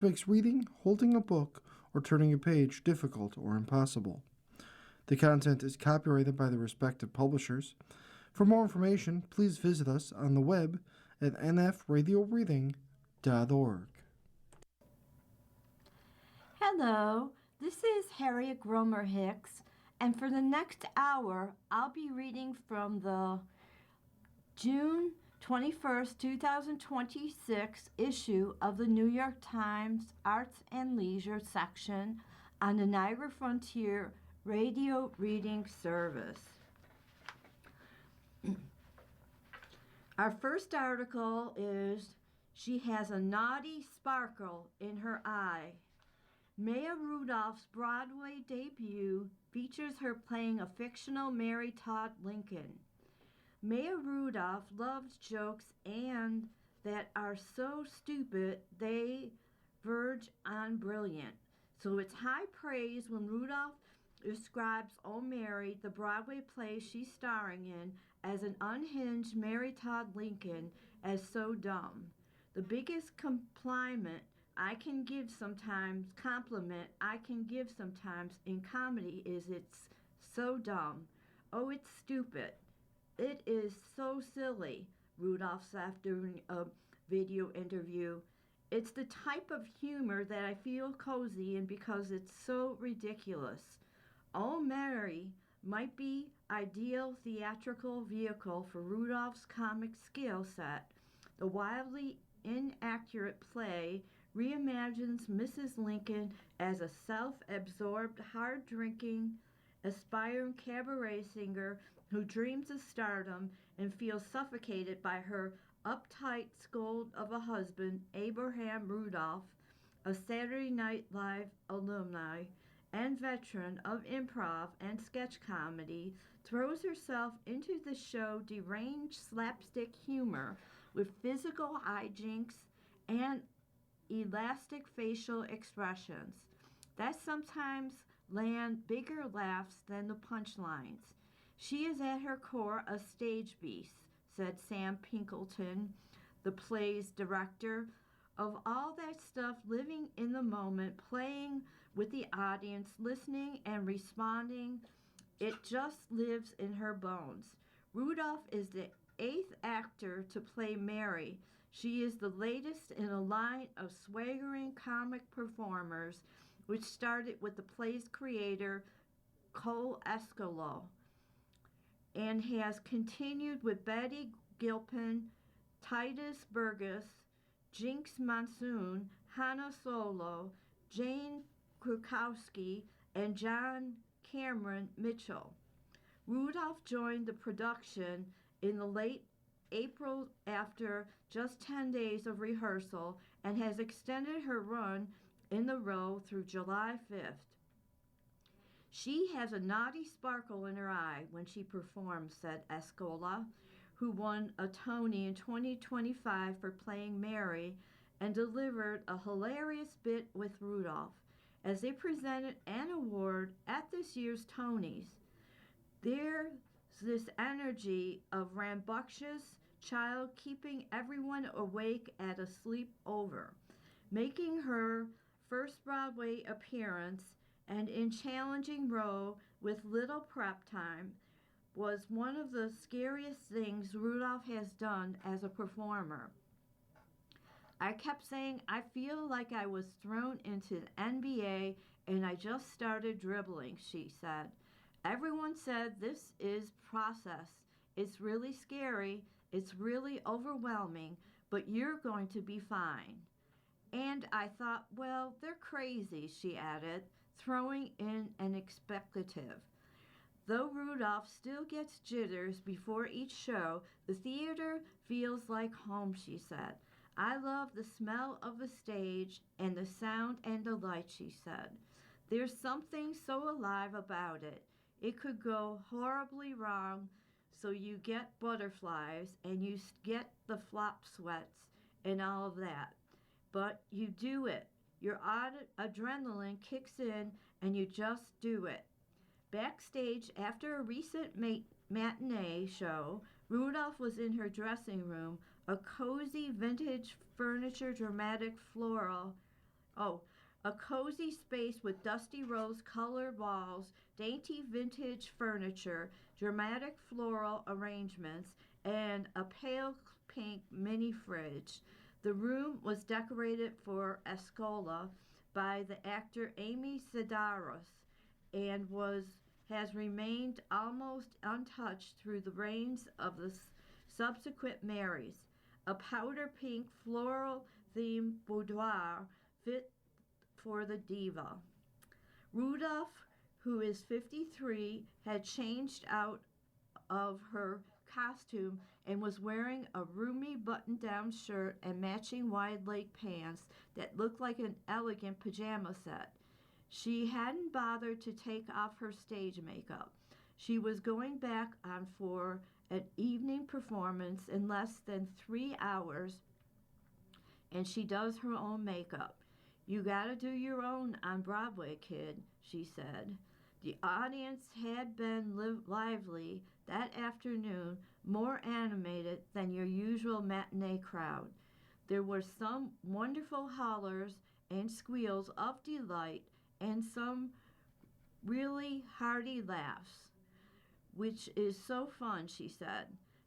makes reading, holding a book, or turning a page difficult or impossible. The content is copyrighted by the respective publishers. For more information, please visit us on the web at nfradioreading.org. Hello, this is Harriet Gromer Hicks, and for the next hour, I'll be reading from the June 21st, 2026 issue of the New York Times Arts and Leisure section on the Niagara Frontier Radio Reading Service. Our first article is She Has a Naughty Sparkle in Her Eye. Maya Rudolph's Broadway debut features her playing a fictional Mary Todd Lincoln. Maya Rudolph loves jokes and that are so stupid they verge on brilliant. So it's high praise when Rudolph describes Oh Mary, the Broadway play she's starring in, as an unhinged Mary Todd Lincoln, as so dumb. The biggest compliment I can give sometimes in comedy is it's so dumb. Oh, it's stupid. It is so silly, Rudolph said during a video interview. It's the type of humor that I feel cozy in because it's so ridiculous. Oh Mary might be ideal theatrical vehicle for Rudolph's comic skill set. The wildly inaccurate play reimagines Mrs. Lincoln as a self-absorbed, hard-drinking, aspiring cabaret singer who dreams of stardom and feels suffocated by her uptight scold of a husband, Abraham Rudolph, a Saturday Night Live alumni and veteran of improv and sketch comedy, throws herself into the show deranged slapstick humor with physical hijinks and elastic facial expressions that sometimes land bigger laughs than the punchlines. She is at her core a stage beast, said Sam Pinkleton, the play's director. Of all that stuff, living in the moment, playing with the audience, listening and responding, it just lives in her bones. Rudolph is the 8th actor to play Mary. She is the latest in a line of swaggering comic performers, which started with the play's creator, Cole Escalo, and has continued with Betty Gilpin, Titus Burgess, Jinx Monsoon, Hannah Solo, Jane Krakowski, and John Cameron Mitchell. Rudolph joined the production in the late April after just 10 days of rehearsal and has extended her run in the role through July 5th. She has a naughty sparkle in her eye when she performs, said Escola, who won a Tony in 2025 for playing Mary and delivered a hilarious bit with Rudolph as they presented an award at this year's Tonys. There's this energy of rambunctious child keeping everyone awake at a sleepover, making her first Broadway appearance and in challenging role with little prep time was one of the scariest things Rudolph has done as a performer. I kept saying I feel like I was thrown into the NBA and I just started dribbling, she said. Everyone said this is process. It's really scary. It's really overwhelming, but you're going to be fine. And I thought, well, they're crazy, she added, throwing in an expletive. Though Rudolph still gets jitters before each show, the theater feels like home, she said. I love the smell of the stage and the sound and the light, she said. There's something so alive about it. It could go horribly wrong, so you get butterflies and you get the flop sweats and all of that. But you do it. Your adrenaline kicks in and you just do it. Backstage, after a recent matinee show, Rudolph was in her dressing room, a cozy vintage furniture dramatic floral Oh, a cozy space with dusty rose-colored walls, dainty vintage furniture, dramatic floral arrangements, and a pale pink mini fridge. The room was decorated for Escola by the actor Amy Sedaris and has remained almost untouched through the reigns of the subsequent Marys. A powder pink floral themed boudoir fit for the diva. Rudolph, who is 53, had changed out of her costume and was wearing a roomy button-down shirt and matching wide-leg pants that looked like an elegant pajama set. She hadn't bothered to take off her stage makeup. She was going back on for an evening performance in less than 3 hours, and she does her own makeup. You gotta do your own on Broadway, kid, she said. The audience had been lively that afternoon, more animated than your usual matinee crowd. There were some wonderful hollers and squeals of delight and some really hearty laughs, which is so fun, she said.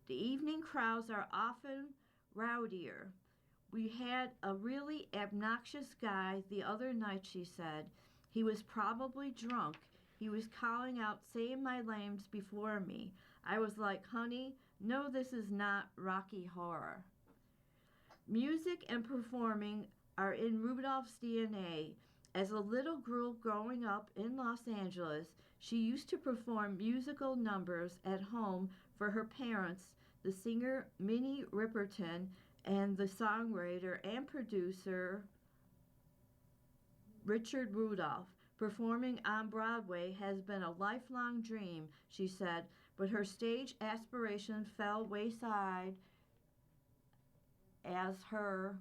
The evening crowds are often rowdier. We had a really obnoxious guy the other night, she said. He was probably drunk. He was calling out, saying my names before me. I was like, honey, no, this is not Rocky Horror. Music and performing are in Rudolph's DNA. As a little girl growing up in Los Angeles, she used to perform musical numbers at home for her parents, the singer Minnie Riperton, and the songwriter and producer Richard Rudolph. Performing on Broadway has been a lifelong dream, she said, but her stage aspiration fell wayside as her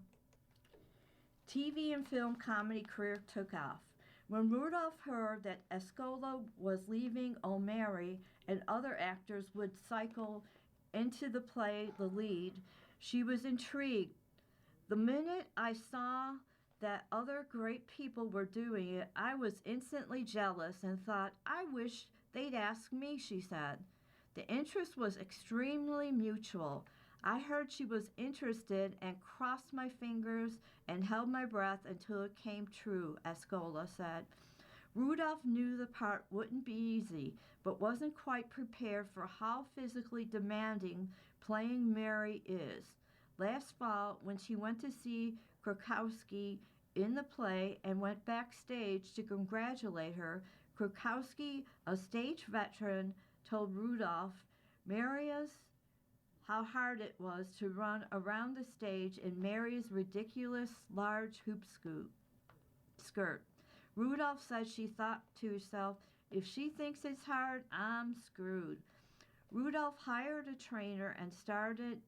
TV and film comedy career took off. When Rudolph heard that Escola was leaving O'Mary and other actors would cycle into the play the lead, she was intrigued. The minute I saw that other great people were doing it, I was instantly jealous and thought, I wish they'd ask me, she said. The interest was extremely mutual. I heard she was interested and crossed my fingers and held my breath until it came true, Escola said. Rudolph knew the part wouldn't be easy, but wasn't quite prepared for how physically demanding playing Mary is. Last fall, when she went to see Krakowski in the play and went backstage to congratulate her, Krakowski, a stage veteran, told Rudolph, Maria's how hard it was to run around the stage in Mary's ridiculous large hoop skirt. Rudolph said she thought to herself, if she thinks it's hard, I'm screwed. Rudolph hired a trainer and started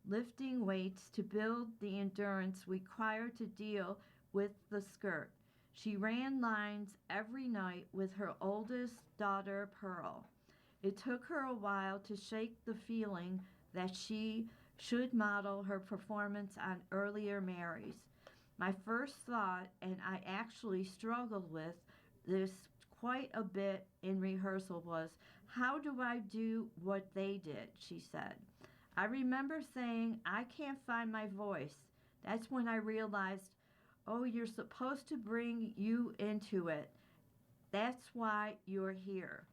lifting weights to build the endurance required to deal with the skirt. She ran lines every night with her oldest daughter, Pearl. It took her a while to shake the feeling that she should model her performance on earlier Marys. My first thought, and I actually struggled with this quite a bit in rehearsal, was, how do I do what they did, she said. I remember saying, I can't find my voice. That's when I realized, oh, you're supposed to bring you into it. That's why you're here.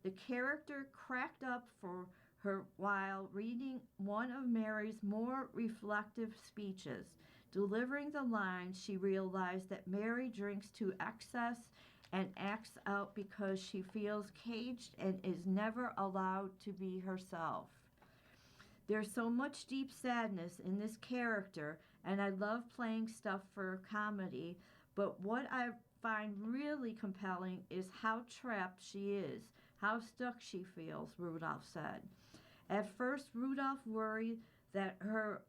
The character cracked up for her while reading one of Mary's more reflective speeches. Delivering the lines, she realized that Mary drinks to excess and acts out because she feels caged and is never allowed to be herself. There's so much deep sadness in this character, and I love playing stuff for comedy, but what I find really compelling is how trapped she is, how stuck she feels, Rudolph said. At first, Rudolph worried that her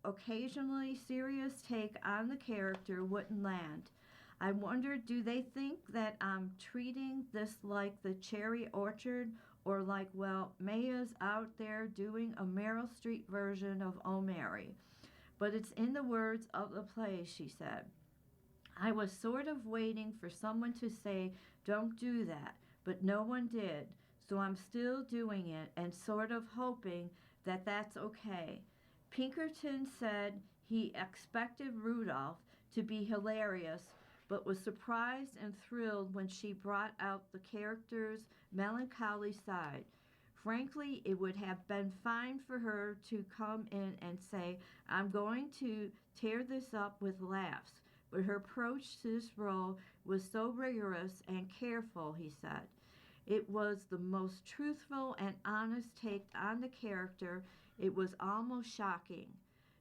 occasionally serious take on the character wouldn't land. I wondered, do they think that I'm treating this like the Cherry Orchard or like, well, Maya's out there doing a Meryl Streep version of Oh Mary? But it's in the words of the play, she said. I was sort of waiting for someone to say, don't do that, but no one did. So I'm still doing it and sort of hoping that that's okay. Pinkerton said he expected Rudolph to be hilarious, but was surprised and thrilled when she brought out the character's melancholy side. Frankly, it would have been fine for her to come in and say, I'm going to tear this up with laughs. But her approach to this role was so rigorous and careful, he said. It was the most truthful and honest take on the character. It was almost shocking.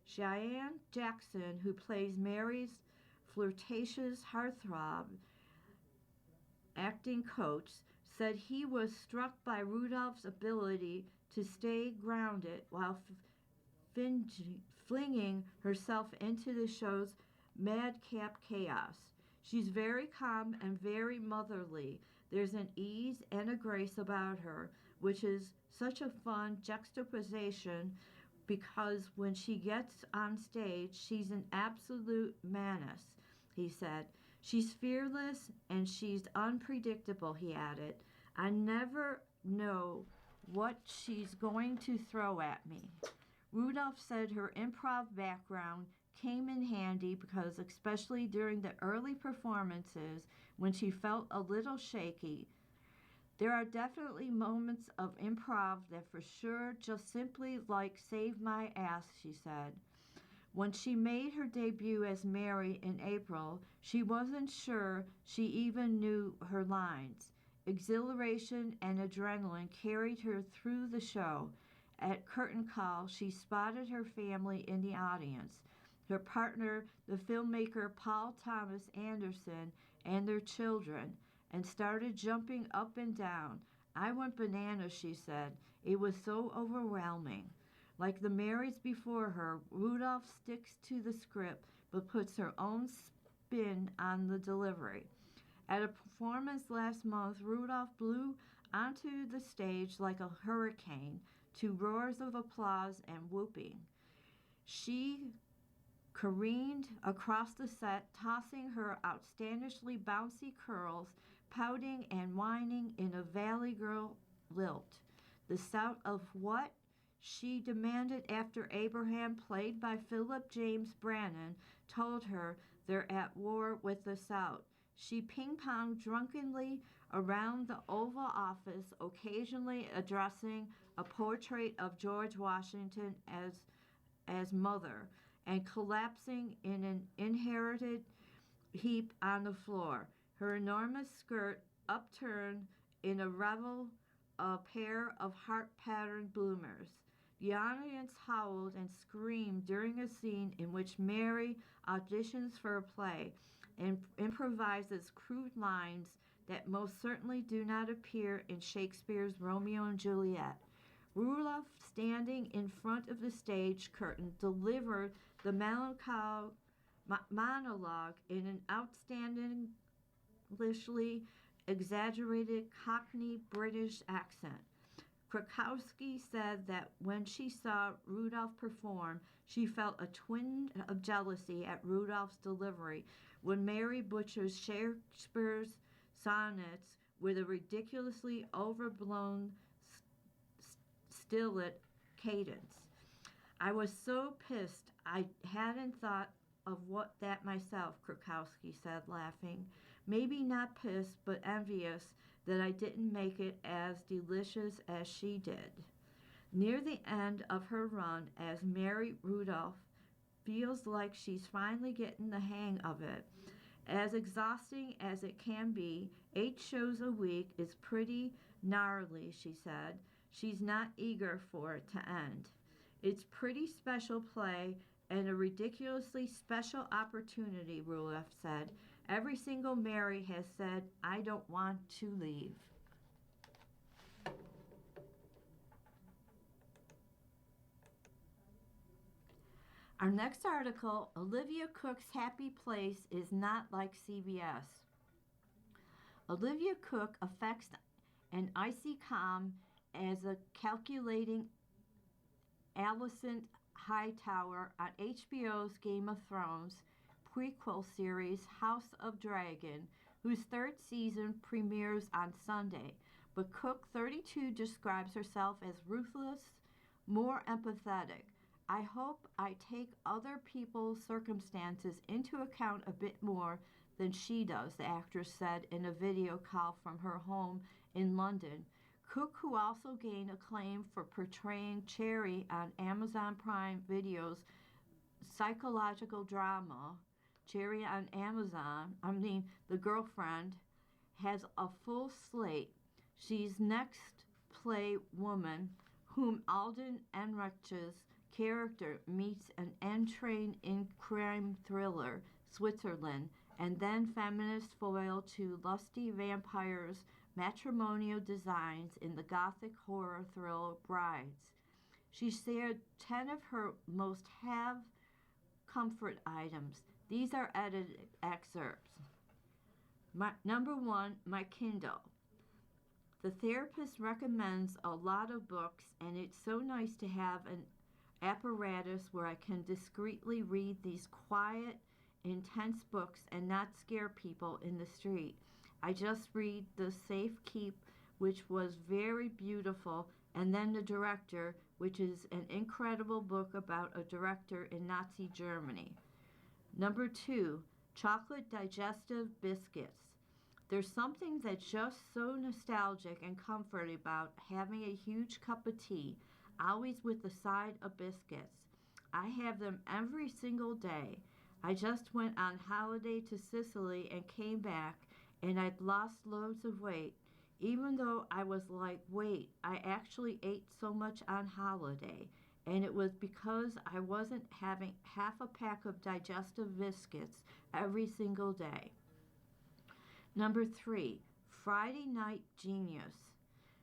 Cheyenne Jackson, who plays Mary's flirtatious heartthrob acting coach, said he was struck by Rudolph's ability to stay grounded while flinging herself into the show's madcap chaos. She's very calm and very motherly. There's an ease and a grace about her, which is such a fun juxtaposition because when she gets on stage, she's an absolute menace, he said. She's fearless and she's unpredictable, he added. I never know what she's going to throw at me. Rudolph said her improv background came in handy because, especially during the early performances when she felt a little shaky, there are definitely moments of improv that for sure just simply like save my ass, she said. When she made her debut as Mary in April, she wasn't sure she even knew her lines. Exhilaration and adrenaline carried her through the show. At curtain call, she spotted her family in the audience. Her partner, the filmmaker Paul Thomas Anderson, and their children, and started jumping up and down. I went bananas, she said. It was so overwhelming. Like the Marys before her, Rudolph sticks to the script but puts her own spin on the delivery. At a performance last month, Rudolph blew onto the stage like a hurricane to roars of applause and whooping. She careened across the set, tossing her outstandishly bouncy curls, pouting and whining in a Valley Girl lilt. The shout of what? She demanded after Abraham, played by Philip James Brannon, told her they're at war with the South. She ping-ponged drunkenly around the Oval Office, occasionally addressing a portrait of George Washington as mother, and collapsing in an inherited heap on the floor, her enormous skirt upturned in a revel, a pair of heart-patterned bloomers. The audience howled and screamed during a scene in which Mary auditions for a play and improvises crude lines that most certainly do not appear in Shakespeare's Romeo and Juliet. Rudolph, standing in front of the stage curtain, delivered the melancholy monologue in an outstandingly exaggerated Cockney British accent. Krakowski said that when she saw Rudolph perform, she felt a twinge of jealousy at Rudolph's delivery when Mary butchers Shakespeare's sonnets with a ridiculously overblown stilted cadence. I was so pissed I hadn't thought of what that myself, Krakowski said, laughing. Maybe not pissed, but envious that I didn't make it as delicious as she did. Near the end of her run as Mary, Rudolph feels like she's finally getting the hang of it. As exhausting as it can be, 8 shows a week is pretty gnarly, she said. She's not eager for it to end. It's pretty special play and a ridiculously special opportunity, Rudolph said. Every single Mary has said, I don't want to leave. Our next article, Olivia Cooke's Happy Place is not like CBS. Olivia Cooke affects an icy calm as a calculating Alicent Hightower on HBO's Game of Thrones, prequel series House of Dragon, whose third season premieres on Sunday. But Cook 32 describes herself as ruthless, more empathetic. I hope I take other people's circumstances into account a bit more than she does, the actress said in a video call from her home in London. Cook, who also gained acclaim for portraying Cherry on Amazon Prime Video's psychological drama, Cherry on Amazon, The Girlfriend, has a full slate. She's next play woman whom Alden Ehrenreich's character meets an entrained in crime thriller, Switzerland, and then feminist foil to lusty vampires' matrimonial designs in the gothic horror thriller Brides. She shared 10 of her most have comfort items. These are edited excerpts. Number 1, my Kindle. The therapist recommends a lot of books, and it's so nice to have an apparatus where I can discreetly read these quiet, intense books and not scare people in the street. I just read The Safe Keep, which was very beautiful, and then The Director, which is an incredible book about a director in Nazi Germany. Number 2, chocolate digestive biscuits. There's something that's just so nostalgic and comforting about having a huge cup of tea, always with a side of biscuits. I have them every single day. I just went on holiday to Sicily and came back, and I'd lost loads of weight, even though I was like, wait, I actually ate so much on holiday, and it was because I wasn't having half a pack of digestive biscuits every single day. Number 3, Friday Night Genius.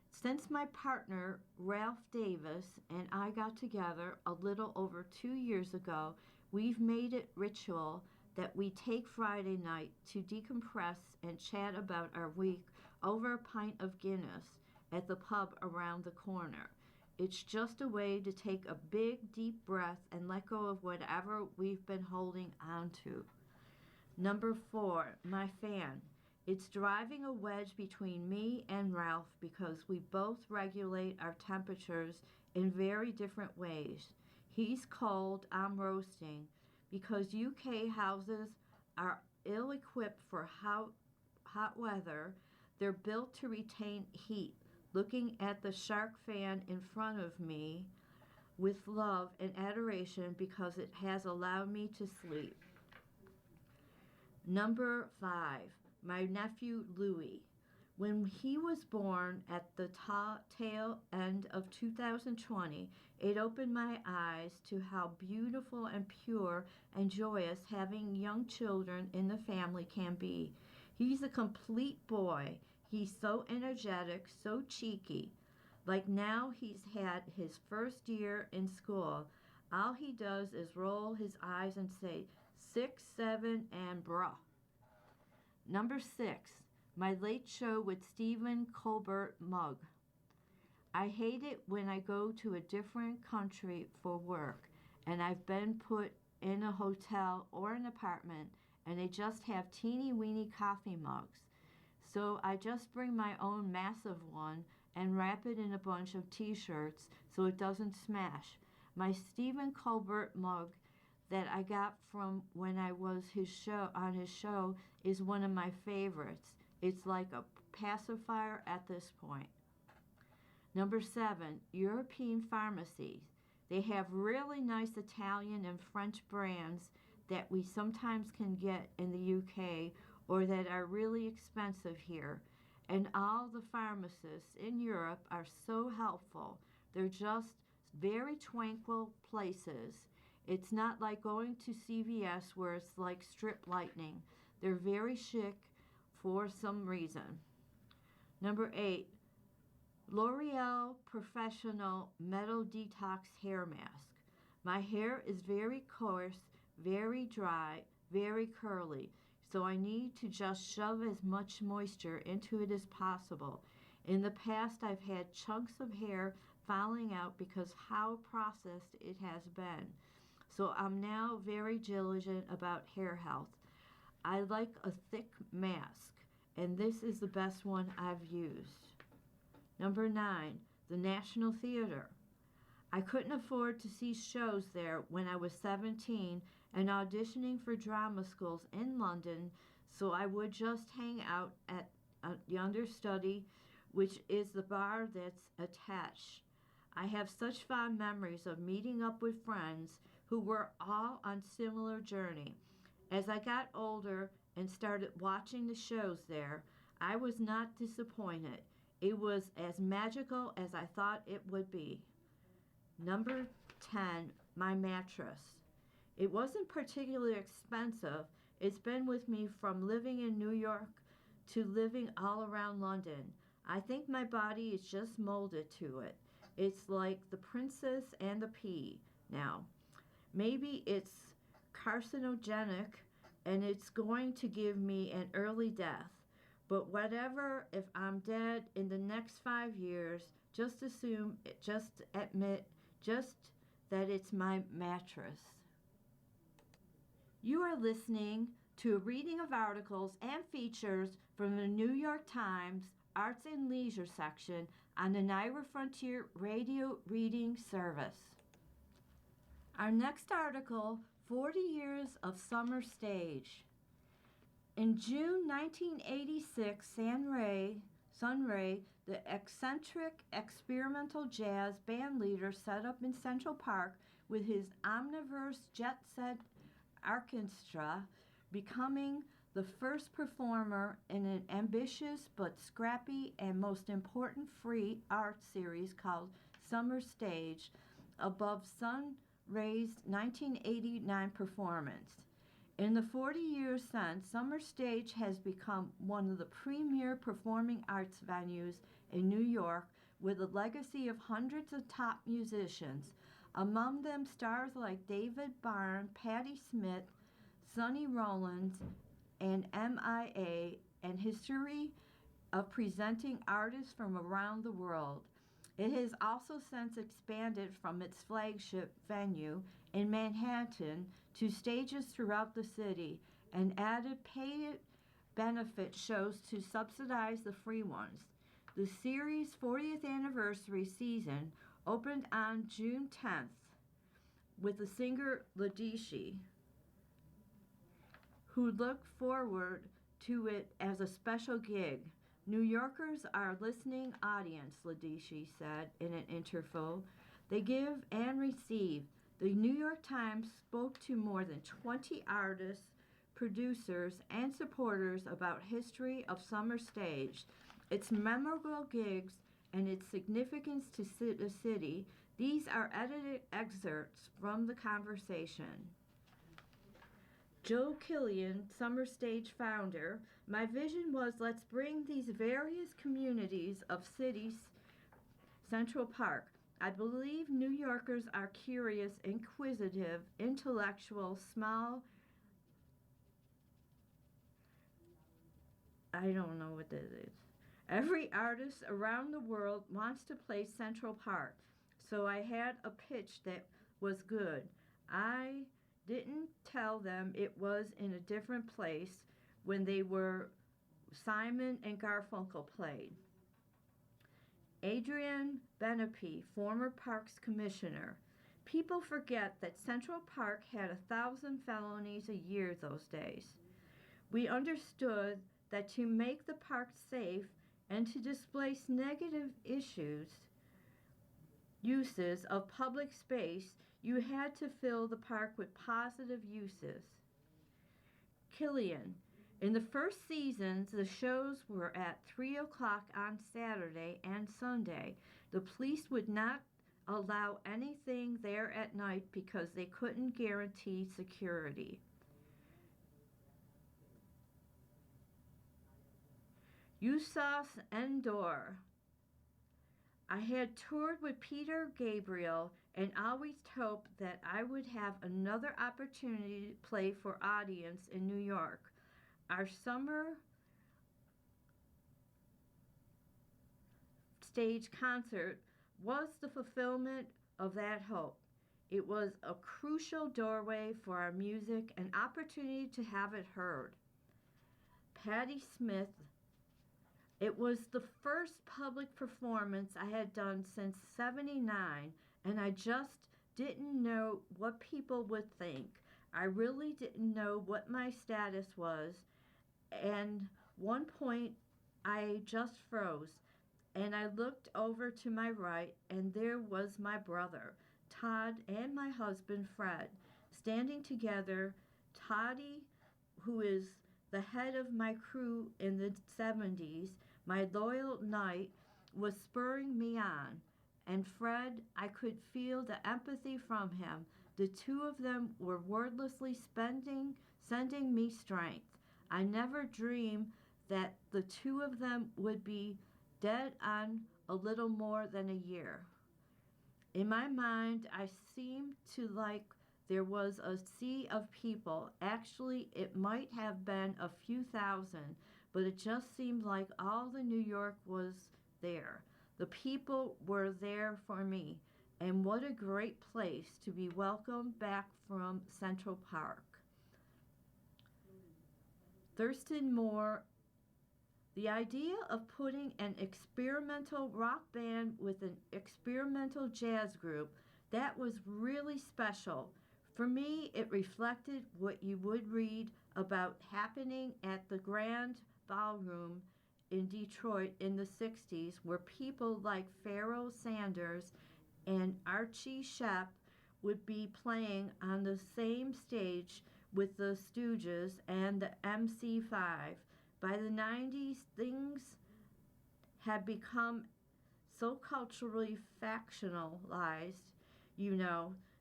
Since my partner, Ralph Davis, and I got together a little over 2 years ago, we've made it ritual that we take Friday night to decompress and chat about our week over a pint of Guinness at the pub around the corner. It's just a way to take a big, deep breath and let go of whatever we've been holding on to. Number 4, my fan. It's driving a wedge between me and Ralph because we both regulate our temperatures in very different ways. He's cold, I'm roasting, because UK houses are ill-equipped for hot weather. They're built to retain heat. Looking at the shark fan in front of me with love and adoration because it has allowed me to sleep. Number 5, my nephew Louis. When he was born at the tail end of 2020, it opened my eyes to how beautiful and pure and joyous having young children in the family can be. He's a complete boy. He's so energetic, so cheeky. Like now he's had his first year in school. All he does is roll his eyes and say, 6, 7, and bruh. Number 6, my Late Show with Stephen Colbert mug. I hate it when I go to a different country for work and I've been put in a hotel or an apartment and they just have teeny weeny coffee mugs. So I just bring my own massive one and wrap it in a bunch of t-shirts so it doesn't smash. My Stephen Colbert mug that I got from when I was on his show is one of my favorites. It's like a pacifier at this point. Number 7, European pharmacies. They have really nice Italian and French brands that we sometimes can get in the UK or that are really expensive here. And all the pharmacists in Europe are so helpful. They're just very tranquil places. It's not like going to CVS where it's like strip lightning. They're very chic for some reason. Number 8, L'Oreal Professional Metal Detox Hair Mask. My hair is very coarse, very dry, very curly, so I need to just shove as much moisture into it as possible. In the past, I've had chunks of hair falling out because how processed it has been. so I'm now very diligent about hair health. I like a thick mask, and this is the best one I've used. Number 9, the National Theater. I couldn't afford to see shows there when I was 17 and auditioning for drama schools in London, so I would just hang out at the understudy, which is the bar that's attached. I have such fond memories of meeting up with friends who were all on similar journey. As I got older and started watching the shows there, I was not disappointed. It was as magical as I thought it would be. Number 10, my mattress. It wasn't particularly expensive. It's been with me from living in New York to living all around London. I think my body is just molded to it. It's like the princess and the pea now. Maybe it's carcinogenic and it's going to give me an early death. But whatever, if I'm dead in the next 5 years, just admit that it's my mattress. You are listening to a reading of articles and features from the New York Times Arts and Leisure section on the Niagara Frontier Radio Reading Service. Our next article, 40 Years of Summer Stage. In June 1986, Sunray, the eccentric experimental jazz band leader, set up in Central Park with his omniverse jet-set orchestra, becoming the first performer in an ambitious but scrappy and most important free art series called Summer Stage, above Sunray's 1989 performance. In the 40 years since, Summer Stage has become one of the premier performing arts venues in New York, with a legacy of hundreds of top musicians, among them stars like David Byrne, Patti Smith, Sonny Rollins, and MIA, and history of presenting artists from around the world. It has also since expanded from its flagship venue in Manhattan to stages throughout the city and added paid benefit shows to subsidize the free ones. The series' 40th anniversary season opened on June 10th with the singer Ladishy, who looked forward to it as a special gig. New Yorkers are a listening audience, Ladishy said in an interview. They give and receive. The New York Times spoke to more than 20 artists, producers, and supporters about history of Summer Stage, its memorable gigs, and its significance to the city. These are edited excerpts from the conversation. Joe Killian, Summer Stage founder, my vision was let's bring these various communities of cities, Central Park. I believe New Yorkers are curious, inquisitive, intellectual, small. I don't know what that is. Every artist around the world wants to play Central Park, so I had a pitch that was good. I didn't tell them it was in a different place when they were Simon and Garfunkel played. Adrian Benepe, former Parks Commissioner. People forget that Central Park had 1,000 felonies a year those days. We understood that to make the park safe and to displace negative uses of public space, you had to fill the park with positive uses. Killian. In the first seasons, the shows were at 3 o'clock on Saturday and Sunday. The police would not allow anything there at night because they couldn't guarantee security. Yusuf Endor. I had toured with Peter Gabriel and always hoped that I would have another opportunity to play for audience in New York. Our Summer Stage concert was the fulfillment of that hope. It was a crucial doorway for our music, an opportunity to have it heard. Patti Smith, it was the first public performance I had done since '79, and I just didn't know what people would think. I really didn't know what my status was, and one point I just froze, and I looked over to my right, and there was my brother, Todd, and my husband, Fred, standing together. Toddy, who is the head of my crew in the '70s, my loyal knight, was spurring me on. And Fred, I could feel the empathy from him. The two of them were wordlessly sending me strength. I never dreamed that the two of them would be dead on a little more than a year. In my mind, I seemed to like there was a sea of people. Actually, it might have been a few thousand, but it just seemed like all the New York was there. The people were there for me, and what a great place to be welcomed back from Central Park. Thurston Moore, the idea of putting an experimental rock band with an experimental jazz group, that was really special. For me, it reflected what you would read about happening at the Grand Ballroom in Detroit in the '60s, where people like Pharoah Sanders and Archie Shepp would be playing on the same stage with the Stooges and the MC5. By the '90s, things had become so culturally factionalized,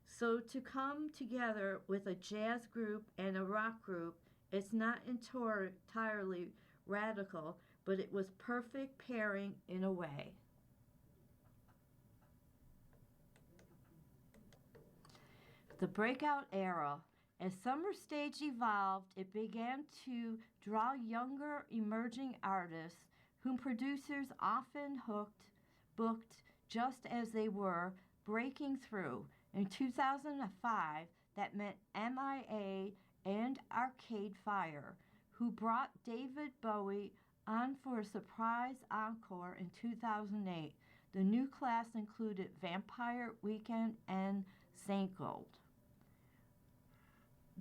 so to come together with a jazz group and a rock group, it's not entirely radical, but it was perfect pairing in a way. The breakout era. As Summer Stage evolved, it began to draw younger emerging artists whom producers often booked just as they were breaking through. In 2005, that meant MIA and Arcade Fire, who brought David Bowie on for a surprise encore in 2008. The new class included Vampire Weekend and Saint Gold.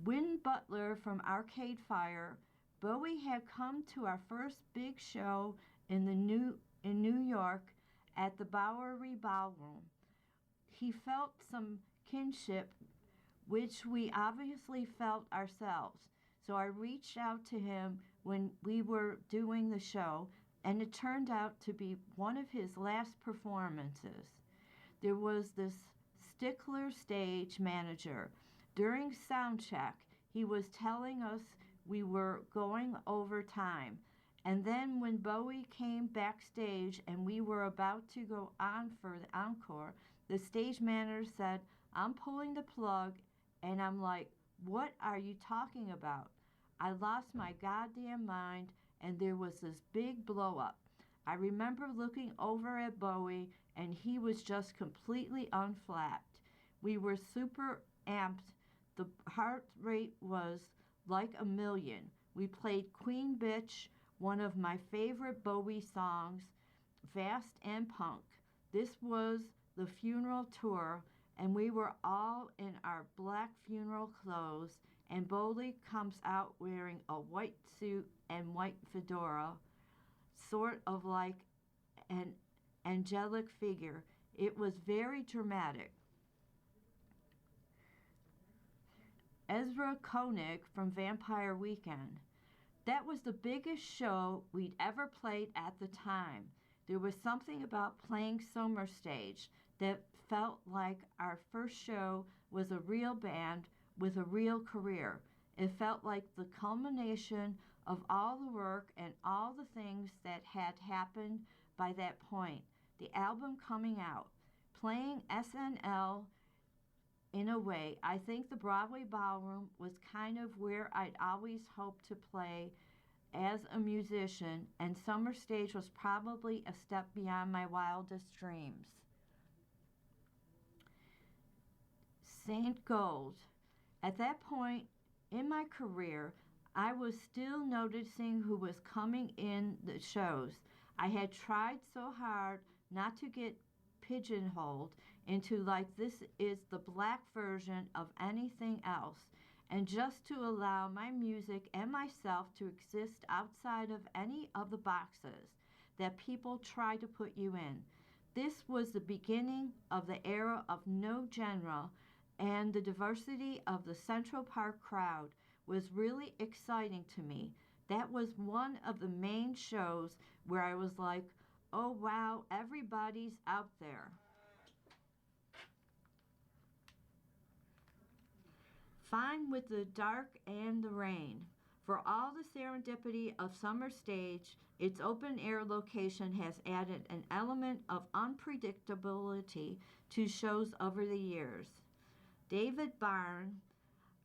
Win Butler from Arcade Fire, Bowie had come to our first big show in New York at the Bowery Ballroom. He felt some kinship, which we obviously felt ourselves. So I reached out to him when we were doing the show, and it turned out to be one of his last performances. There was this stickler stage manager. During sound check, he was telling us we were going over time. And then when Bowie came backstage and we were about to go on for the encore, the stage manager said, "I'm pulling the plug," and I'm like, "What are you talking about?" I lost my goddamn mind, and there was this big blow up. I remember looking over at Bowie, and he was just completely unflapped. We were super amped. The heart rate was like a million. We played Queen Bitch, one of my favorite Bowie songs, fast and punk. This was the funeral tour, and we were all in our black funeral clothes, and Bowie comes out wearing a white suit and white fedora, sort of like an angelic figure. It was very dramatic. Ezra Koenig from Vampire Weekend. That was the biggest show we'd ever played at the time. There was something about playing Summer Stage that felt like our first show was a real band with a real career. It felt like the culmination of all the work and all the things that had happened by that point. The album coming out, playing SNL. In a way, I think the Broadway Ballroom was kind of where I'd always hoped to play as a musician, and Summer Stage was probably a step beyond my wildest dreams. St. Gold. At that point in my career, I was still noticing who was coming in the shows. I had tried so hard not to get pigeonholed into like this is the black version of anything else, and just to allow my music and myself to exist outside of any of the boxes that people try to put you in. This was the beginning of the era of no genre, and the diversity of the Central Park crowd was really exciting to me. That was one of the main shows where I was like, oh wow, everybody's out there. Fine with the dark and the rain. For all the serendipity of Summer Stage, its open air location has added an element of unpredictability to shows over the years. David Byrne.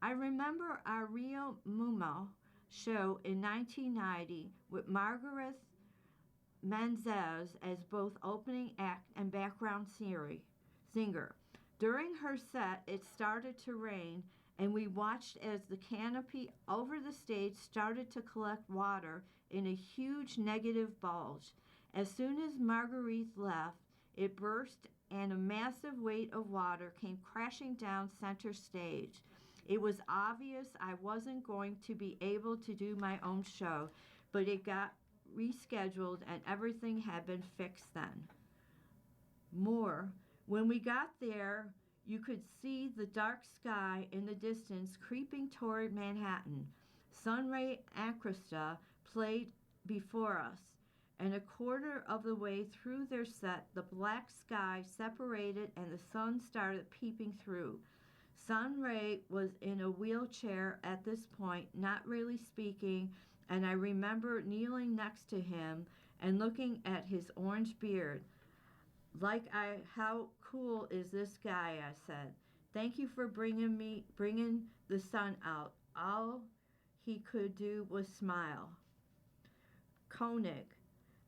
I remember our Rio Mumo show in 1990 with Margaret Menzies as both opening act and background singer. During her set, it started to rain, and we watched as the canopy over the stage started to collect water in a huge negative bulge. As soon as Marguerite left, it burst and a massive weight of water came crashing down center stage. It was obvious I wasn't going to be able to do my own show, but it got rescheduled and everything had been fixed then. More, when we got there, you could see the dark sky in the distance creeping toward Manhattan. Sunray Orchestra played before us, and a quarter of the way through their set, the black sky separated and the sun started peeping through. Sunray was in a wheelchair at this point, not really speaking, and I remember kneeling next to him and looking at his orange beard. How cool is this guy, I said. Thank you for bringing the sun out. All he could do was smile. Koenig.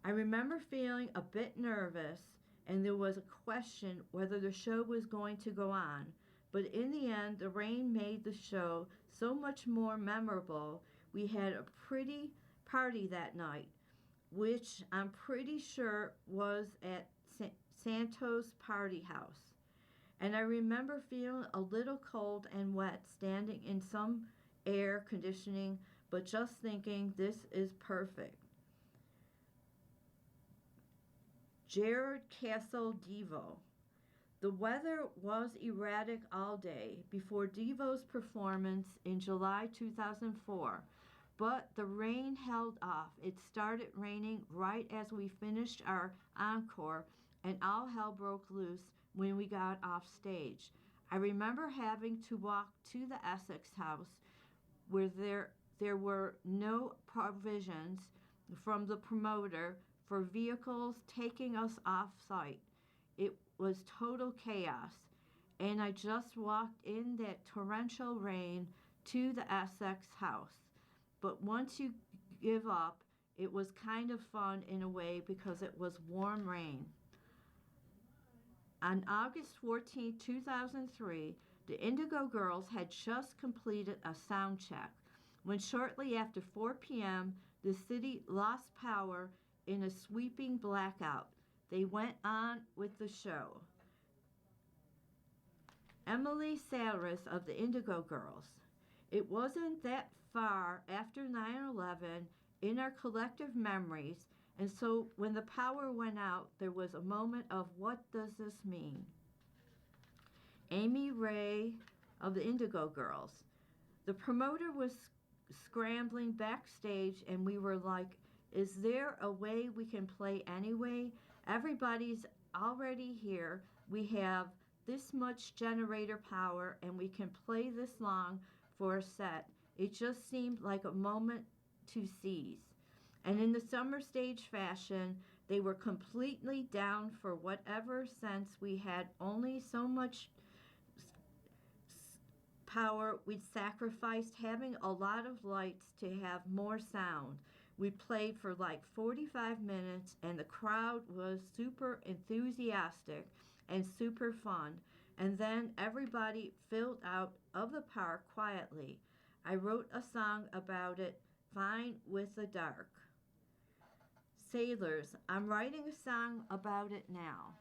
I remember feeling a bit nervous, and there was a question whether the show was going to go on. But in the end, the rain made the show so much more memorable. We had a pretty party that night, which I'm pretty sure was at Santos Party House. And I remember feeling a little cold and wet standing in some air conditioning, but just thinking, this is perfect. Jared Castle Devo. The weather was erratic all day before Devo's performance in July 2004, but the rain held off. It started raining right as we finished our encore, and all hell broke loose when we got off stage. I remember having to walk to the Essex House where there were no provisions from the promoter for vehicles taking us off site. It was total chaos, and I just walked in that torrential rain to the Essex House. But once you give up, it was kind of fun in a way because it was warm rain. On August 14, 2003, the Indigo Girls had just completed a sound check when shortly after 4 p.m., the city lost power in a sweeping blackout. They went on with the show. Emily Saris of the Indigo Girls. It wasn't that far after 9/11 in our collective memories, and so when the power went out, there was a moment of what does this mean? Amy Ray of the Indigo Girls. The promoter was scrambling backstage, and we were like, is there a way we can play anyway? Everybody's already here. We have this much generator power, and we can play this long for a set. It just seemed like a moment to seize. And in the Summer Stage fashion, they were completely down for whatever, since we had only so much power. We'd sacrificed having a lot of lights to have more sound. We played for like 45 minutes, and the crowd was super enthusiastic and super fun. and then everybody filed out of the park quietly. I wrote a song about it, Fine with the Dark. Sailors, I'm writing a song about it now.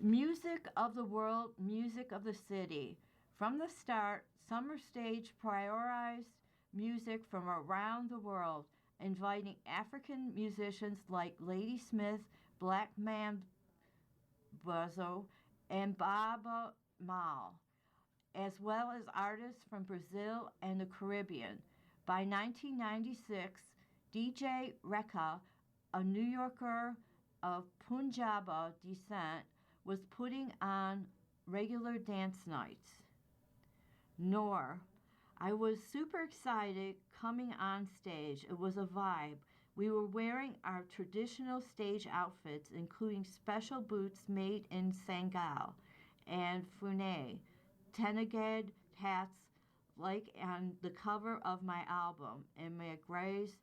Music of the world, music of the city. From the start, Summer Stage prioritized music from around the world, inviting African musicians like Lady Smith, Black Mambazo, and Baba Mal, as well as artists from Brazil and the Caribbean. By 1996, DJ Rekha, a New Yorker of Punjabi descent, was putting on regular dance nights. Noor, I was super excited coming on stage. It was a vibe. We were wearing our traditional stage outfits, including special boots made in Sangal and Fune, Tenaged hats like on the cover of my album, and my grace.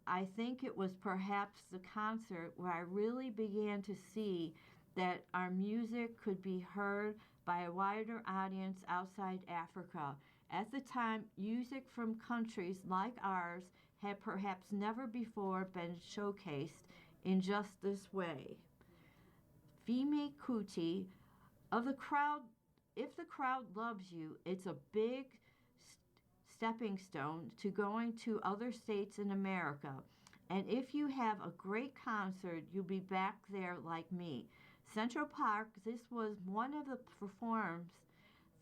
I think it was perhaps the concert where I really began to see that our music could be heard by a wider audience outside Africa. At the time, music from countries like ours had perhaps never before been showcased in just this way. Femi Kuti, of the crowd, if the crowd loves you, it's a big stepping stone to going to other states in America. And if you have a great concert, you'll be back there like me. Central Park, this was one of the performers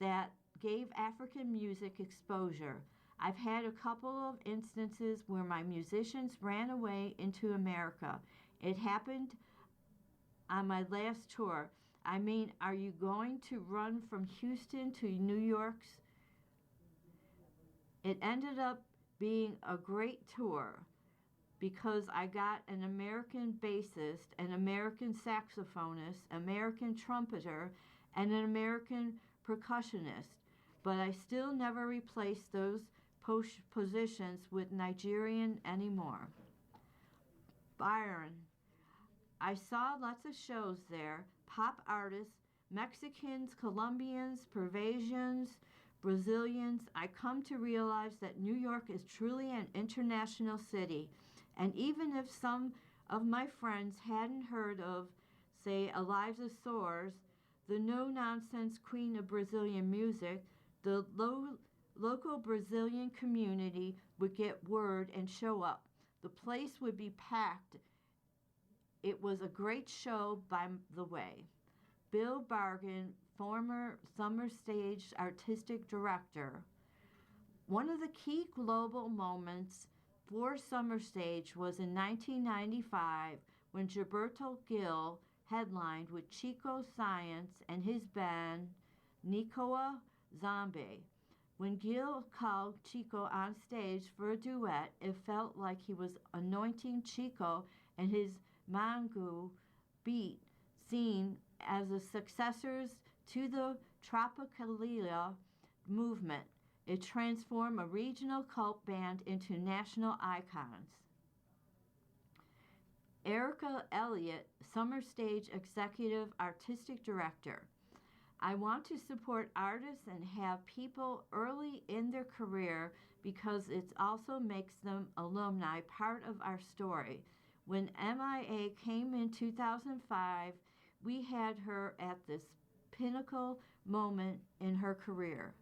that gave African music exposure. I've had a couple of instances where my musicians ran away into America. It happened on my last tour. I mean, are you going to run from Houston to New York's? It ended up being a great tour because I got an American bassist, an American saxophonist, American trumpeter, and an American percussionist. But I still never replaced those positions with Nigerian anymore. Byron, I saw lots of shows there, pop artists, Mexicans, Colombians, Peruvians, Brazilians. I come to realize that New York is truly an international city. And even if some of my friends hadn't heard of, say, Eliza Soares, the no-nonsense queen of Brazilian music, the local Brazilian community would get word and show up. The place would be packed. It was a great show, by the way. Bill Bargan, former Summer Stage artistic director. One of the key global moments for Summer Stage was in 1995 when Gilberto Gil headlined with Chico Science and his band Nicoa Zombie. When Gil called Chico on stage for a duet, it felt like he was anointing Chico and his Mangu beat scene as the successors to the Tropicalia movement. It transformed a regional cult band into national icons. Erica Elliott, Summer Stage Executive Artistic Director. I want to support artists and have people early in their career because it also makes them alumni, part of our story. When MIA came in 2005, we had her at this pinnacle moment in her career.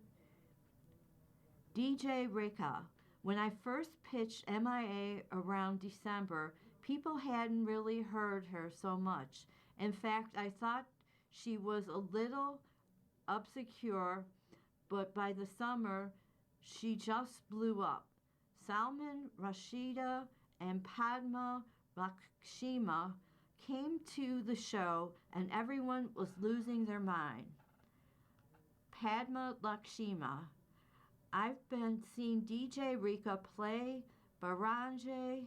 DJ Rekha. When I first pitched MIA around December, people hadn't really heard her so much. In fact, I thought she was a little obscure, but by the summer, she just blew up. Salman Rashida and Padma Lakshmi came to the show and everyone was losing their mind. Padma Lakshmi. I've been seeing DJ Rekha play Baranje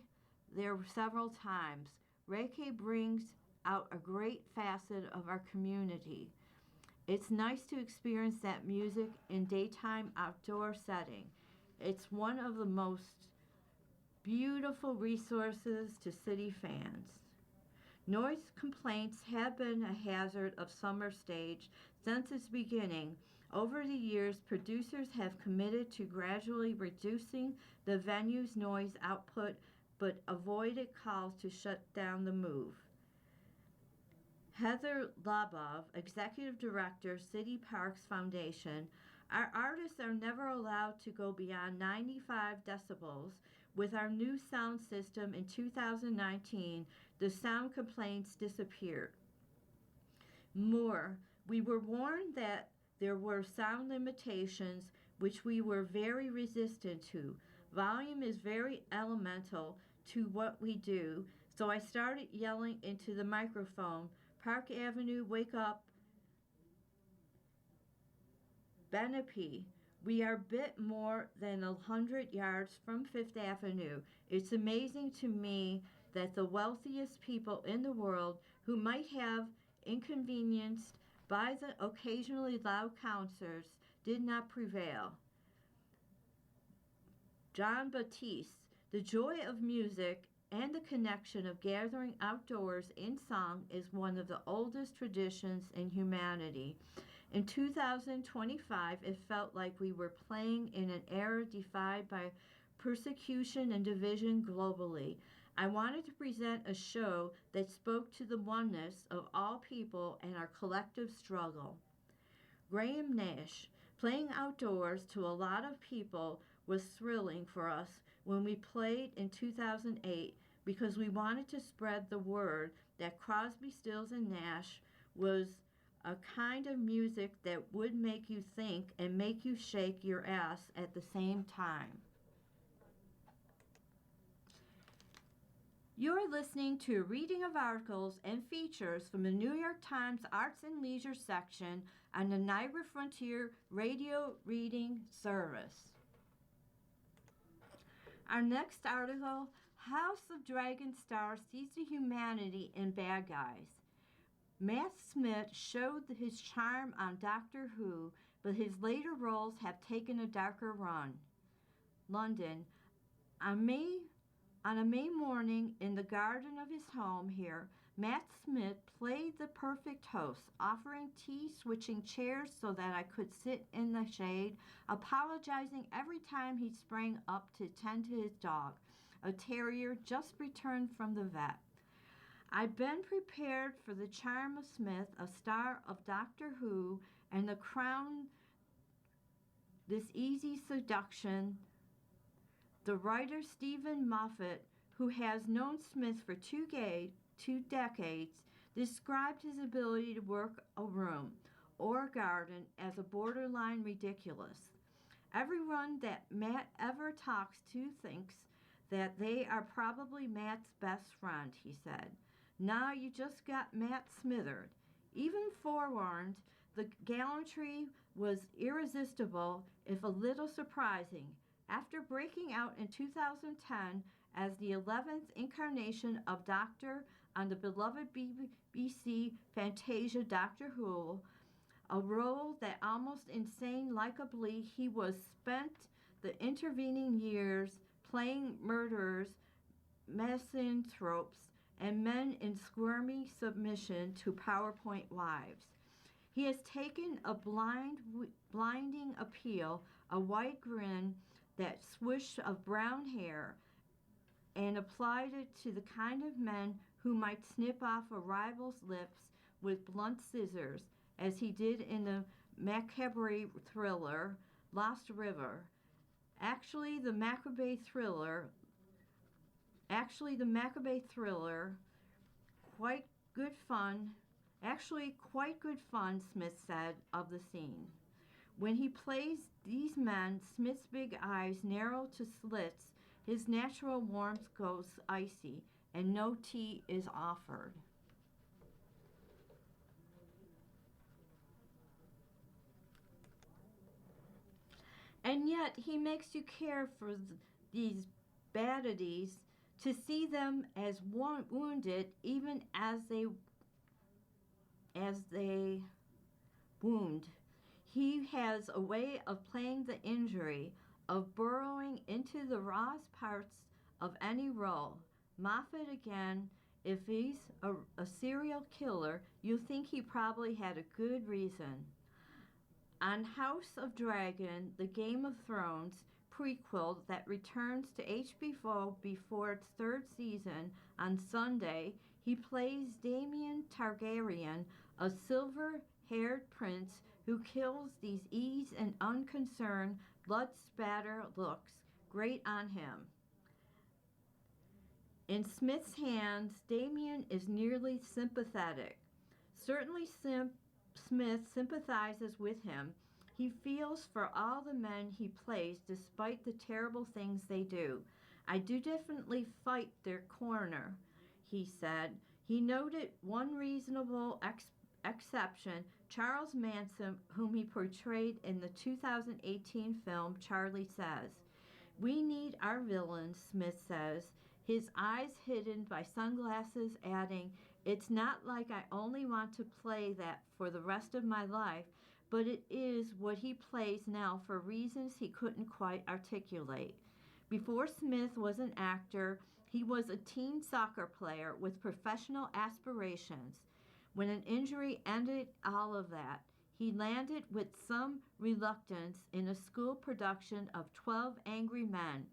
there several times. Reiki brings out a great facet of our community. It's nice to experience that music in daytime outdoor setting. It's one of the most beautiful resources to city fans. Noise complaints have been a hazard of summer stage since its beginning. Over the years, producers have committed to gradually reducing the venue's noise output but avoided calls to shut down the move. Heather Labov, Executive Director, City Parks Foundation. Our artists are never allowed to go beyond 95 decibels. With our new sound system in 2019, the sound complaints disappeared. More, we were warned that there were sound limitations which we were very resistant to. Volume is very elemental to what we do, so I started yelling into the microphone, Park Avenue, wake up, Benepi. We are a bit more than 100 yards from Fifth Avenue. It's amazing to me that the wealthiest people in the world who might have inconvenienced by the occasionally loud concerts did not prevail. John Batiste, the joy of music and the connection of gathering outdoors in song is one of the oldest traditions in humanity. In 2025, it felt like we were playing in an era defined by persecution and division globally. I wanted to present a show that spoke to the oneness of all people and our collective struggle. Graham Nash, playing outdoors to a lot of people was thrilling for us when we played in 2008 because we wanted to spread the word that Crosby, Stills, and Nash was a kind of music that would make you think and make you shake your ass at the same time. You're listening to a reading of articles and features from the New York Times Arts and Leisure section on the Niagara Frontier Radio Reading Service. Our next article, House of Dragon Star sees the humanity in bad guys. Matt Smith showed his charm on Doctor Who, but his later roles have taken a darker run. London. On a May morning in the garden of his home here, Matt Smith played the perfect host, offering tea, switching chairs so that I could sit in the shade, apologizing every time he sprang up to tend to his dog, a terrier just returned from the vet. I've been prepared for the charm of Smith, a star of Doctor Who, and the crown, this easy seduction. The writer Stephen Moffat, who has known Smith for two decades, described his ability to work a room or garden as a borderline ridiculous. Everyone that Matt ever talks to thinks that they are probably Matt's best friend, he said. Now you just got Matt smothered. Even forewarned, the gallantry was irresistible, if a little surprising. After breaking out in 2010 as the 11th incarnation of Doctor on the beloved BBC Fantasia Doctor Who, a role that almost insane likably he was spent the intervening years playing murderers, misanthropes, and men in squirmy submission to PowerPoint wives. He has taken a blinding appeal, a white grin, that swish of brown hair, and applied it to the kind of men who might snip off a rival's lips with blunt scissors, as he did in the macabre thriller Lost River. Actually, the macabre thriller, quite good fun, Smith said of the scene. When he plays these men, Smith's big eyes narrow to slits, his natural warmth goes icy, and no tea is offered. And yet he makes you care for these baddies, to see them as wounded even as they wound. He has a way of playing the injury, of burrowing into the rawest parts of any role. Moffat again If he's a serial killer, you think he probably had a good reason. On House of Dragon, the Game of Thrones prequel that returns to HBO before its third season on Sunday, he plays Daemon Targaryen, a silver-haired prince who kills these ease and unconcerned, blood-spatter looks great on him. In Smith's hands, Damien is nearly sympathetic. Certainly Smith sympathizes with him. He feels for all the men he plays despite the terrible things they do. I do definitely fight their corner, he said. He noted one reasonable exception, Charles Manson, whom he portrayed in the 2018 film Charlie Says. We need our villains, Smith says, his eyes hidden by sunglasses, adding, it's not like I only want to play that for the rest of my life, but it is what he plays now for reasons he couldn't quite articulate. Before Smith was an actor, he was a teen soccer player with professional aspirations. When an injury ended all of that, he landed with some reluctance in a school production of 12 Angry Men.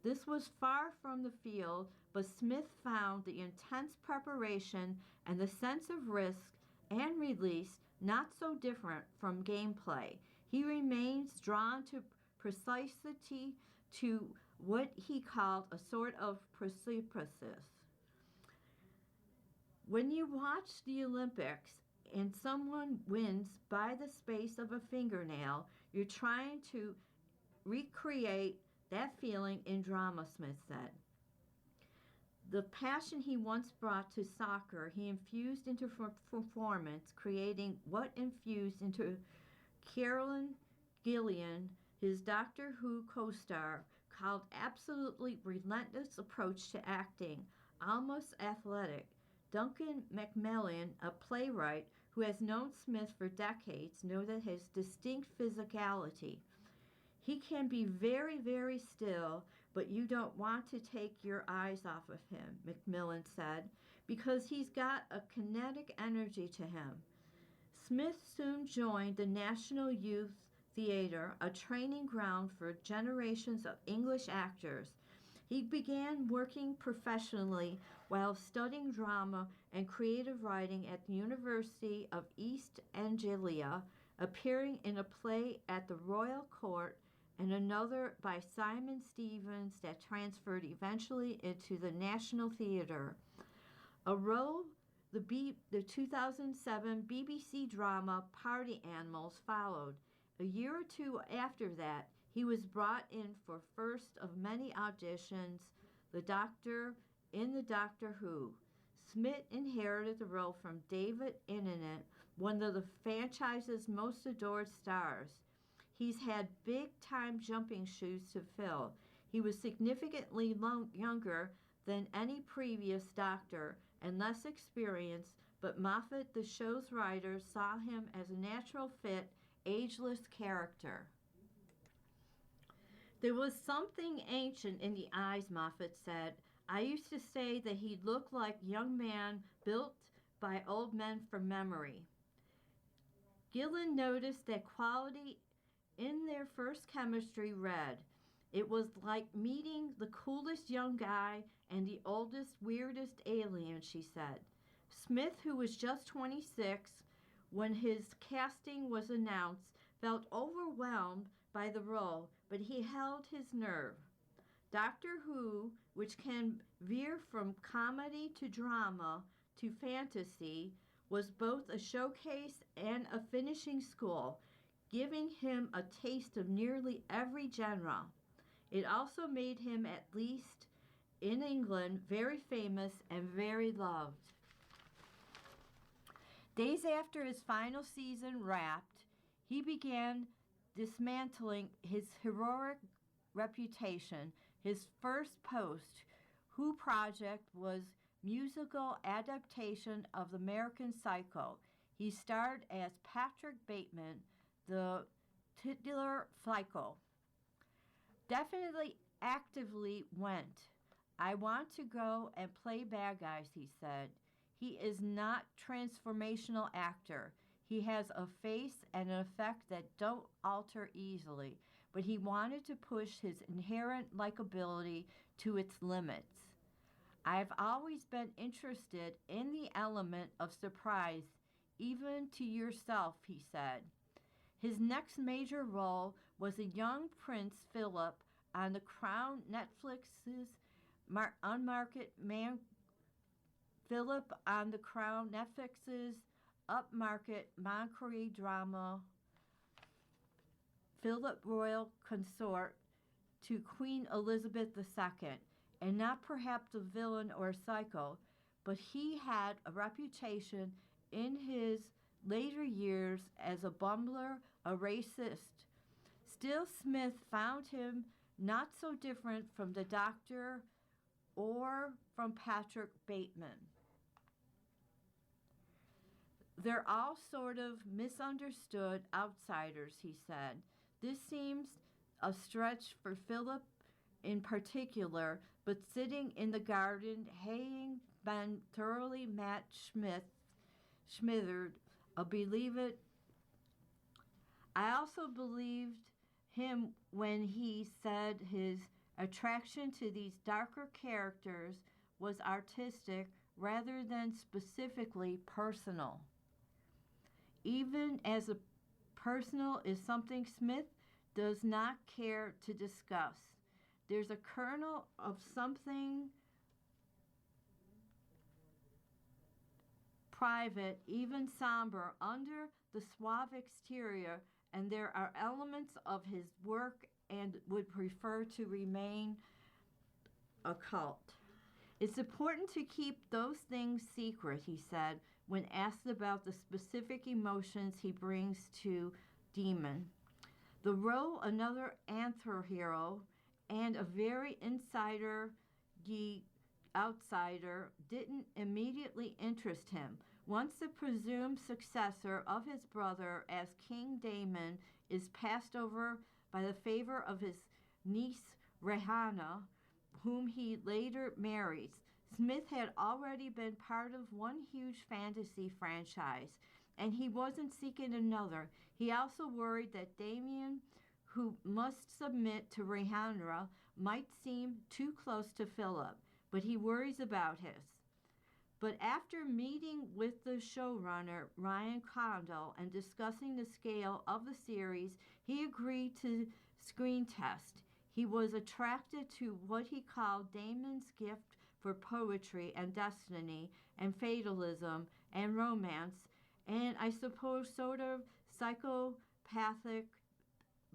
This was far from the field, but Smith found the intense preparation and the sense of risk and release not so different from gameplay. He remains drawn to precisely to what he called a sort of precipice. When you watch the Olympics and someone wins by the space of a fingernail, you're trying to recreate that feeling in drama, Smith said. The passion he once brought to soccer, he infused into performance, creating what infused into Kieran Gillen, his Doctor Who co-star, called absolutely relentless approach to acting, almost athletic. Duncan Macmillan, a playwright who has known Smith for decades, noted his distinct physicality. He can be very, very still, but you don't want to take your eyes off of him, Macmillan said, because he's got a kinetic energy to him. Smith soon joined the National Youth Theatre, a training ground for generations of English actors. He began working professionally while studying drama and creative writing at the University of East Anglia, appearing in a play at the Royal Court and another by Simon Stevens that transferred eventually into the National Theatre. A role the 2007 BBC drama Party Animals followed. A year or two after that, he was brought in for first of many auditions, the Doctor in the Doctor Who. Smith inherited the role from David Tennant, one of the franchise's most adored stars. He's had big-time jumping shoes to fill. He was significantly younger than any previous Doctor and less experienced, but Moffat, the show's writer, saw him as a natural fit, ageless character. There was something ancient in the eyes, Moffat said. I used to say that he looked like a young man built by old men from memory. Gillen noticed that quality in their first chemistry read. It was like meeting the coolest young guy and the oldest, weirdest alien, she said. Smith, who was just 26 when his casting was announced, felt overwhelmed by the role, but he held his nerve. Doctor Who, which can veer from comedy to drama to fantasy, was both a showcase and a finishing school, giving him a taste of nearly every genre. It also made him, at least in England, very famous and very loved. Days after his final season wrapped, he began dismantling his heroic reputation. His first post-Who project was musical adaptation of the American Psycho. He starred as Patrick Bateman, the titular Psycho. Definitely actively went I want to go and play bad guys, he said. He is not transformational actor. He has a face and an effect that don't alter easily, but he wanted to push his inherent likability to its limits. I've always been interested in the element of surprise, even to yourself, he said. His next major role was a young Prince Philip on the Crown Netflix's unmarket man Philip on the Crown Netflix's upmarket Montclair drama Philip Royal Consort to Queen Elizabeth II, and not perhaps a villain or a psycho, but he had a reputation in his later years as a bumbler, a racist. Still, Smith found him not so different from the Doctor or from Patrick Bateman. They're all sort of misunderstood outsiders, he said. This seems a stretch for Philip in particular, but sitting in the garden, haying been thoroughly smothered, I believe it. I also believed him when he said his attraction to these darker characters was artistic rather than specifically personal. Even as a personal is something Smith does not care to discuss. There's a kernel of something private, even somber, under the suave exterior, and there are elements of his work and would prefer to remain occult. It's important to keep those things secret, he said, when asked about the specific emotions he brings to Demon. The role, another anti-hero, and a very outsider didn't immediately interest him. Once the presumed successor of his brother as King Damon is passed over by the favor of his niece Rhaenyra, whom he later marries, Smith had already been part of one huge fantasy franchise, and he wasn't seeking another. He also worried that Damon, who must submit to Rhaenyra, might seem too close to Philip, but he worries about his. But after meeting with the showrunner, Ryan Condal, and discussing the scale of the series, he agreed to screen test. He was attracted to what he called Damon's gift for poetry and destiny and fatalism and romance, and I suppose sort of psychopathic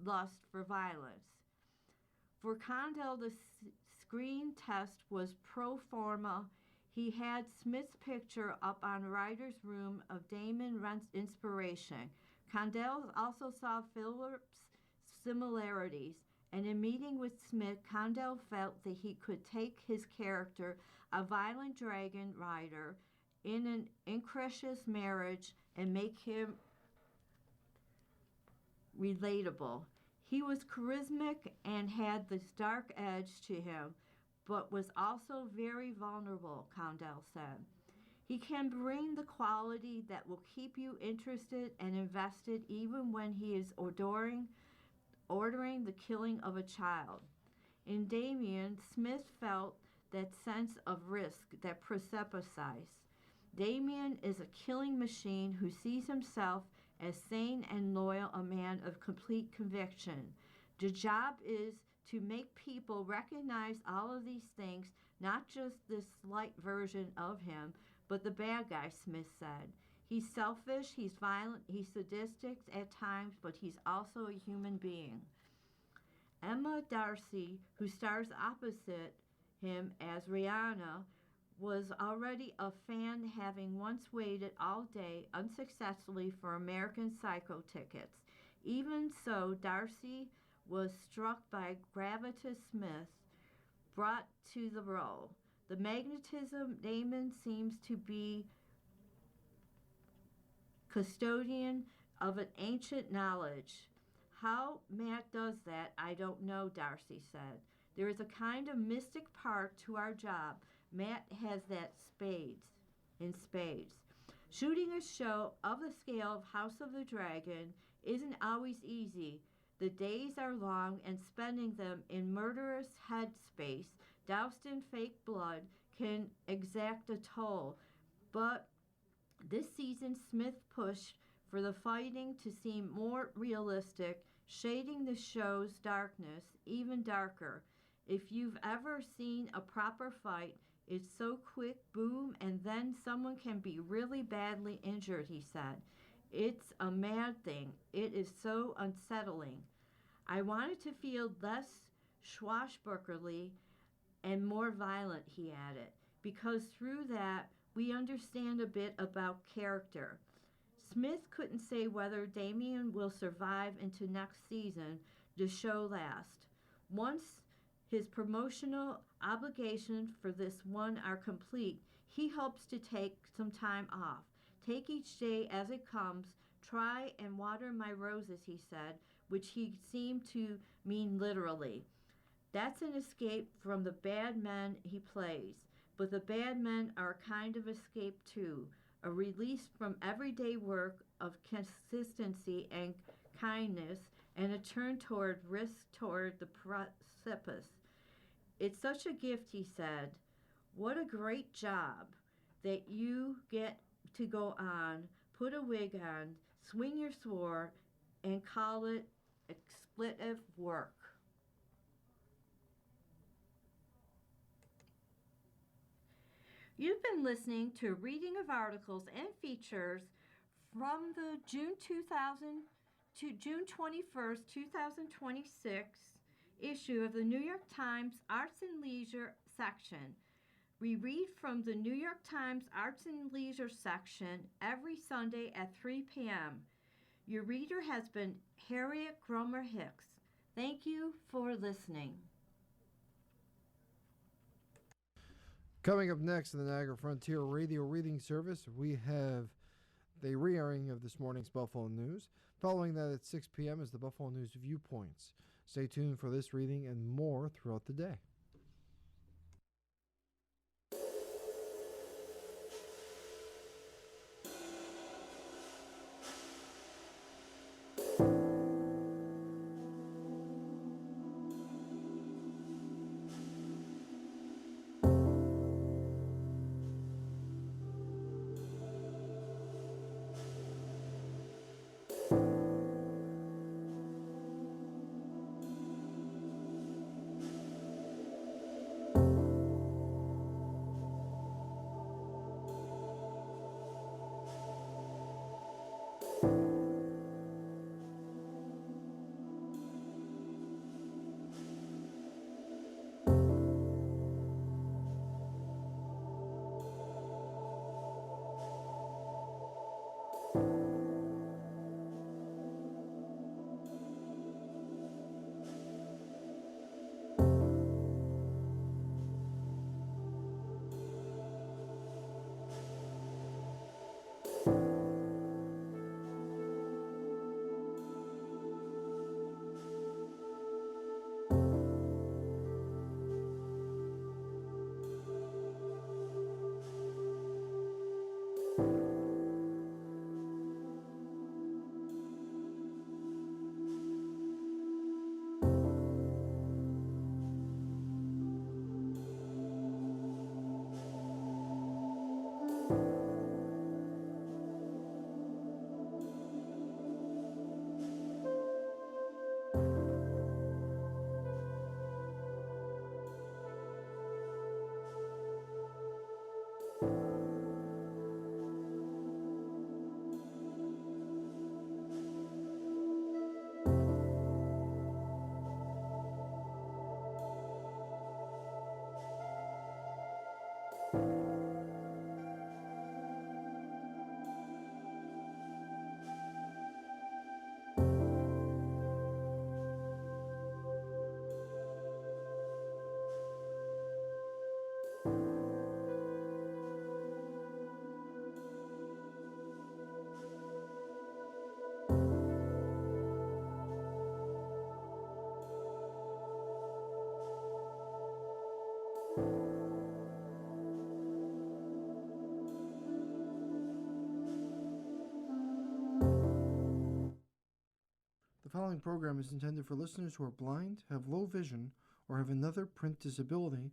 lust for violence. For Condell, the screen test was pro forma. He had Smith's picture up on writer's room of Damon Rent's inspiration. Condell also saw Philip's similarities, and in meeting with Smith, Condell felt that he could take his character, a violent dragon rider, in an incestuous marriage and make him relatable. He was charismatic and had this dark edge to him, but was also very vulnerable, Condell said. He can bring the quality that will keep you interested and invested even when he is ordering the killing of a child. In Damien, Smith felt that sense of risk that precipitates. Damien is a killing machine who sees himself as sane and loyal, a man of complete conviction. The job is to make people recognize all of these things, not just this slight version of him, but the bad guy, Smith said. He's selfish, he's violent, he's sadistic at times, but he's also a human being. Emma Darcy, who stars opposite him as Rihanna, was already a fan, having once waited all day unsuccessfully for American Psycho tickets. Even so, Darcy was struck by gravitas Smith brought to the role. The magnetism Damon seems to be custodian of an ancient knowledge. How Matt does that, I don't know, Darcy said. There is a kind of mystic part to our job. Matt has that in spades. Shooting a show of the scale of House of the Dragon isn't always easy. The days are long, and spending them in murderous headspace, doused in fake blood, can exact a toll. But this season, Smith pushed for the fighting to seem more realistic, shading the show's darkness even darker. If you've ever seen a proper fight, it's so quick, boom, and then someone can be really badly injured, he said. It's a mad thing. It is so unsettling. I wanted to feel less swashbucklerly and more violent, he added, because through that we understand a bit about character. Smith couldn't say whether Damien will survive into next season. The show lasts. Once his promotional obligations for this one are complete, he hopes to take some time off. Take each day as it comes. Try and water my roses, he said, which he seemed to mean literally. That's an escape from the bad men he plays. But the bad men are a kind of escape too, a release from everyday work of consistency and kindness, and a turn toward risk toward the precipice. It's such a gift, he said. What a great job that you get to go on, put a wig on, swing your sword, and call it expletive work. You've been listening to a reading of articles and features from the June 21st, 2026 issue of the New York Times Arts and Leisure section. We read from the New York Times Arts and Leisure section every Sunday at 3 p.m. Your reader has been Harriet Gromer Hicks. Thank you for listening. Coming up next in the Niagara Frontier Radio Reading Service, we have the re-airing of this morning's Buffalo News. Following that at 6 p.m. is the Buffalo News Viewpoints. Stay tuned for this reading and more throughout the day. following program is intended for listeners who are blind, have low vision, or have another print disability,